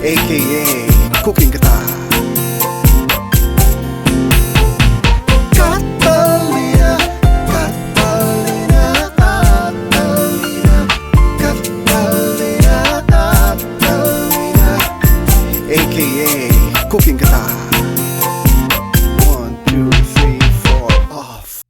aka Cooking Kata. Catalina, Catalina, Catalina, Catalina, Catalina, aka Cooking Kata. 1, 2, 3, 4, off.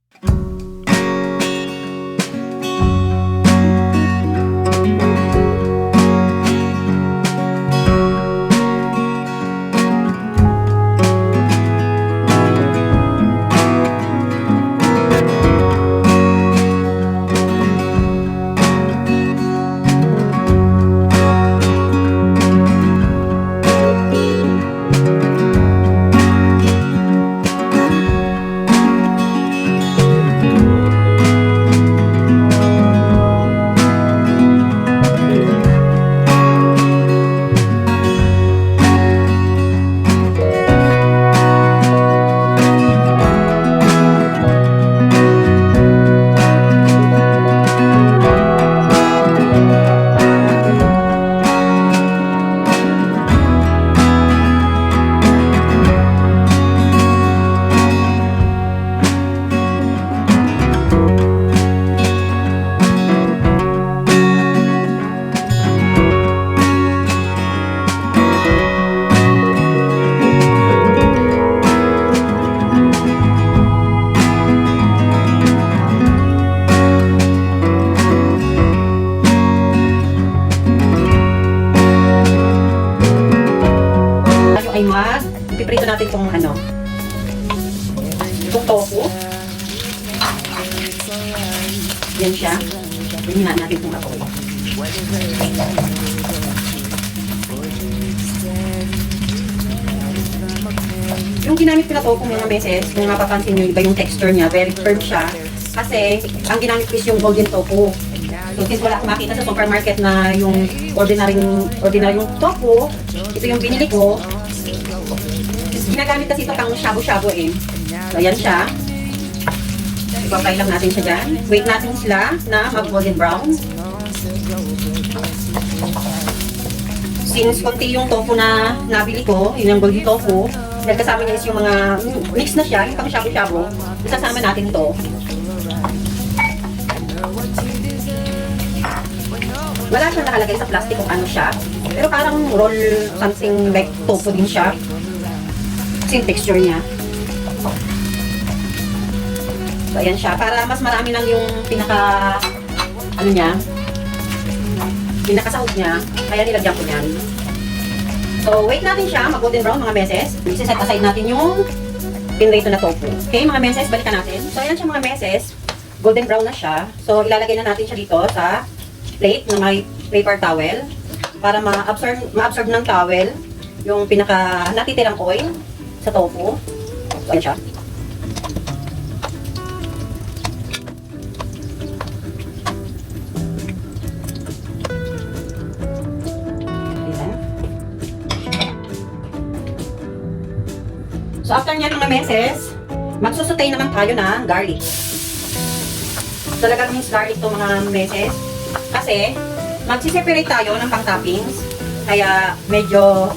Ipiprito natin itong itong tofu. Yan siya. Hinihan natin itong apoy. Yung ginamit ko na tofu mga beses, kung mapapansin nyo, iba yung texture niya, very firm siya. Kasi, ang ginamit ko is yung golden tofu. So, since wala akong makita sa supermarket na yung ordinary tofu, ito yung binili ko. Ginagamit kasi ito pang shabu-shabu eh. So, ayan siya. Ipapay lang natin siya dyan. Wait natin sila na mag-golden brown. Since konti yung tofu na nabili ko, yun yung golden tofu, dahil kasama niya is yung mga mix na siya, yung pang shabu-shabu, isasama natin ito. Wala siyang nakalagay sa plastic kung ano siya. Pero parang roll something like tofu din siya. Kasi yung texture niya. So, ayan siya. Para mas marami lang yung pinakasahog niya. Kaya nilagyan ko niyan. So, wait natin siya. Mag-golden brown mga meses. Isa-set aside natin yung pinrito na tofu. Okay, mga meses, balikan natin. So, ayan siya mga meses. Golden brown na siya. So, ilalagay na natin siya dito sa plate na may paper towel. Para ma-absorb ng towel yung natitirang oil sa tofu. So, ayan siya. Ayan. So, after nyan mga meses, magsusutay naman tayo ng garlic. Talagang means garlic to mga meses. Kasi, magsiseparate tayo ng pang-toppings. Kaya, medyo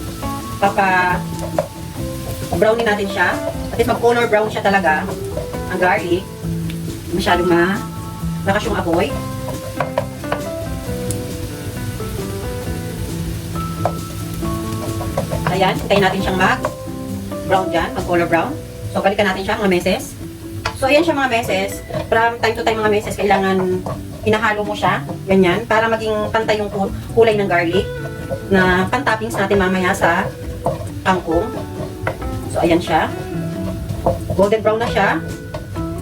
brownin natin siya. At least mag-color brown siya talaga. Ang garlic. Masyadong lakas yung apoy. Ayan, hintayin natin siyang mag-brown dyan, mag-color brown. So, balikan natin siya mga meses. So, ayan siya mga meses. From time to time mga meses, kailangan hinahalo mo siya, ganyan, para maging pantay yung kulay ng garlic na pan-toppings natin mamaya sa kangkong. So, ayan siya. Golden brown na siya.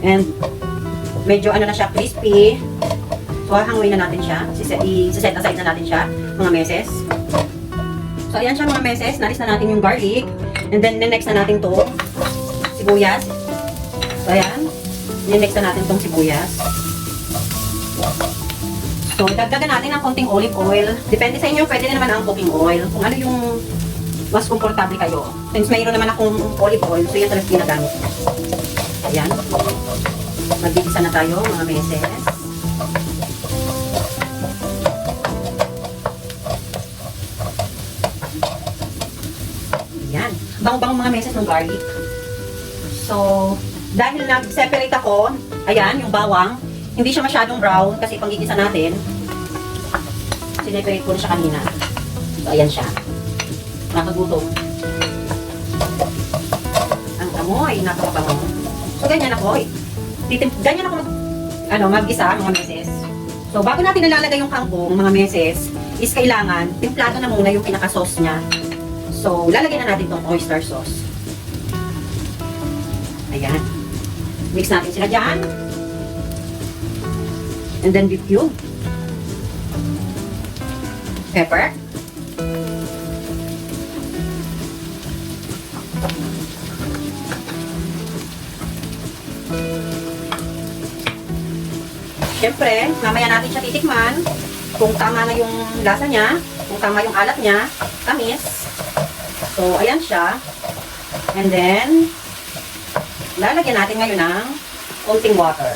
And, medyo na siya, crispy. So, hahanguin na natin siya. Isa-set aside na natin siya, mga meses. So, ayan siya mga meses. Nalis na natin yung garlic. And then, next na natin to sibuyas. So, ayan. Next na natin tong sibuyas. So, dagdagan natin ng konting olive oil. Depende sa inyo, pwede na naman ang cooking oil. Kung ano yung mas komportable kayo. Since mayroon naman akong olive oil, so yan talagang ginagamit. Ayan. Magigisa na tayo, mga meses. bango-bango mga meses ng garlic. So, dahil nag-separate ako, ayan, yung bawang, hindi siya masyadong brown kasi panggigisa natin. Sineperate ko na siya kanina. So, ayan siya. Nakagutong. Ang amoy, napakabango. So, ganyan ako. Ganyan ako mag-gisa, mga meses. So, bago natin nalalagay yung kangkong, mga meses, is kailangan, timplado na muna yung pinaka-sauce niya. So, lalagyan na natin tong oyster sauce. Ayan. Mix natin sila dyan. And then beef cube. Pepper. Siyempre, mamaya natin siya titikman kung tama na yung lasa niya, kung tama yung alat niya, tamis. So, ayan siya. And then, lalagyan natin ngayon ng konting water.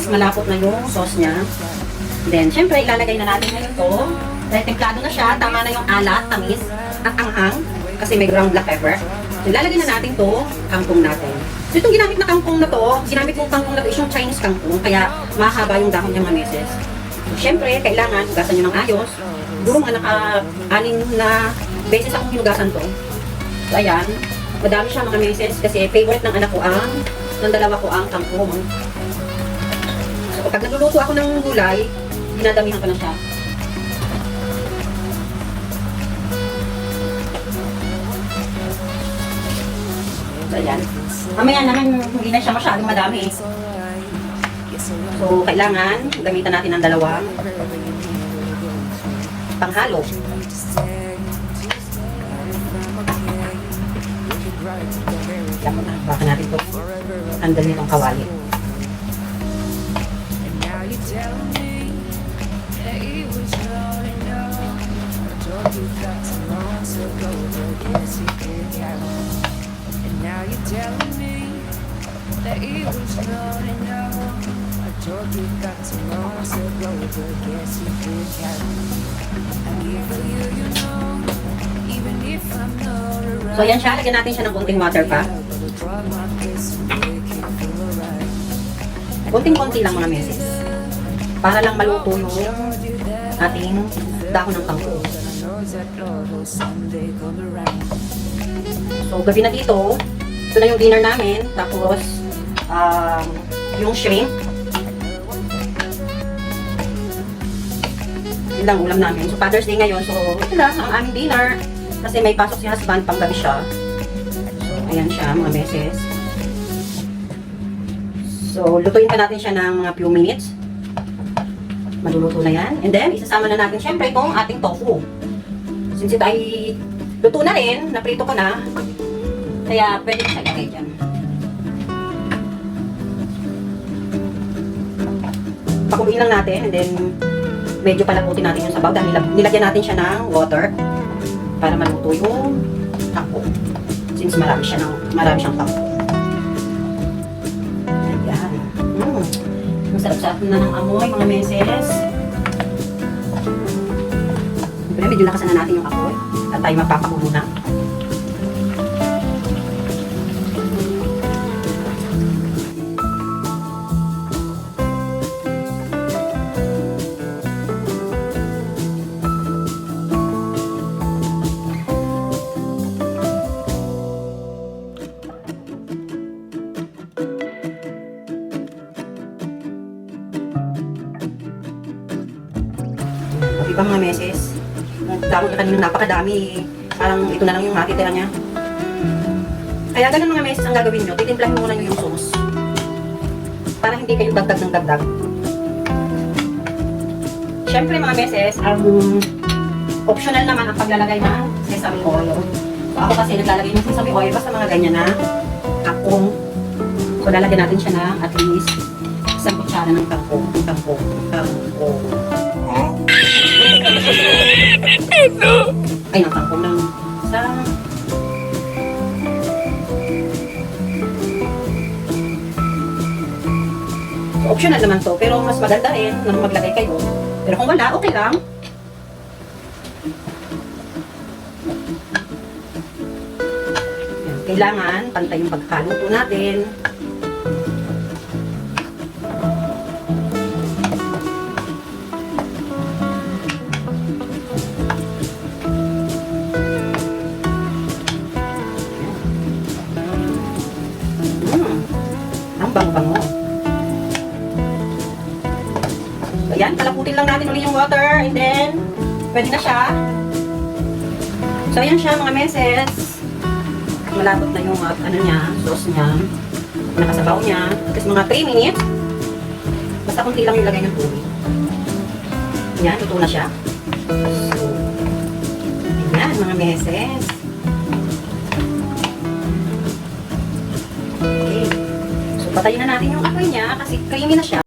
Malapot na yung sauce niya. Then, syempre, ilalagay na natin ngayon to. Dahil templado na siya, tama na yung alat, tamis, at anghang, kasi may ground black pepper. So, ilalagay na natin to, kangkong natin. So, itong ginamit na kangkong na to, ginamit kong kangkong na to is yung Chinese kangkong, kaya mahaba yung dahon niya mga meses. So, syempre, kailangan hugasan nyo ng ayos. Siguro mga naka-anin na beses akong hinugasan to. So, ayan. Madami siya mga meses, kasi favorite ng anak ko ng dalawa ko ang kangkong. So, pag nagluluto ako ng gulay, dinadamihan ko na siya. So, ayan. Mamaya naman, hindi na siya masyadong madami. So, kailangan gamitan natin ng dalawang panghalo. Baka natin ito. Handle nitong kawali. Now you're telling me that it was not enough. I told you got some months ago, but guess you could carry. I'm here for you, you know, even if I'm not around. So, ayan siya. Lagyan natin siya ng konting water pa. Konting-konti lang mga meses. Para lang maluto yung ating dahon ng kangkong. So, gabi na dito. Ito na yung dinner namin. Tapos, yung shrimp. Yun lang ulam namin. So, Father's Day ngayon. So, ito lang ang aming dinner. Kasi may pasok si husband pang gabi siya. So, ayan siya mga meses. So, lutuin pa natin siya ng mga few minutes. Maluluto na yan. And then, isasama na natin syempre itong ating tofu. Since ito ay luto na rin, naprito ko na, kaya pwede ko siya ilagay dyan. Pakuluin lang natin, and then medyo palagutin natin yung sabaw dahil nilagyan natin siya ng water para maluto yung kangkong. Since marami siyang kangkong. Ayan. Ang sarap-sarap na ng amoy, mga meses. Pero medyo lakasan na natin yung apoy at tayo magpapakulo na. Diba mga meses? Ang damo na kanina, napakadami. Parang ito na lang yung matitira niya. Kaya ganun mga meses ang gagawin nyo. Titimplahin muna nyo yung sauce. Para hindi kayo dagdag ng dagdag. Siyempre mga meses, ang optional naman ang paglalagay ng sesame oil. So ako kasi naglalagay ng sesame oil basta mga ganyan na kangkong. So lalagyan natin siya na at least isang kutsara ng kangkong. Ay, ng kangkong ng isang optional naman to, pero mas maganda rin na maglagay kayo. Pero kung wala, okay lang. Yan, kailangan pantay yung pagkaluto natin. Ang bango-bango. So, yan, palaputin lang natin ulit yung water and then, pwede na siya. So, ayan siya mga meses. Malapot na yung ano niya, sauce niya. Nakasabaw niya. Tapos mga 3 minutes. Basta kunti lang yung lagay ng tubig. Yan, luto na siya. So, ayan mga meses. Okay. So, patayin na natin yung apoy niya kasi creamy na siya.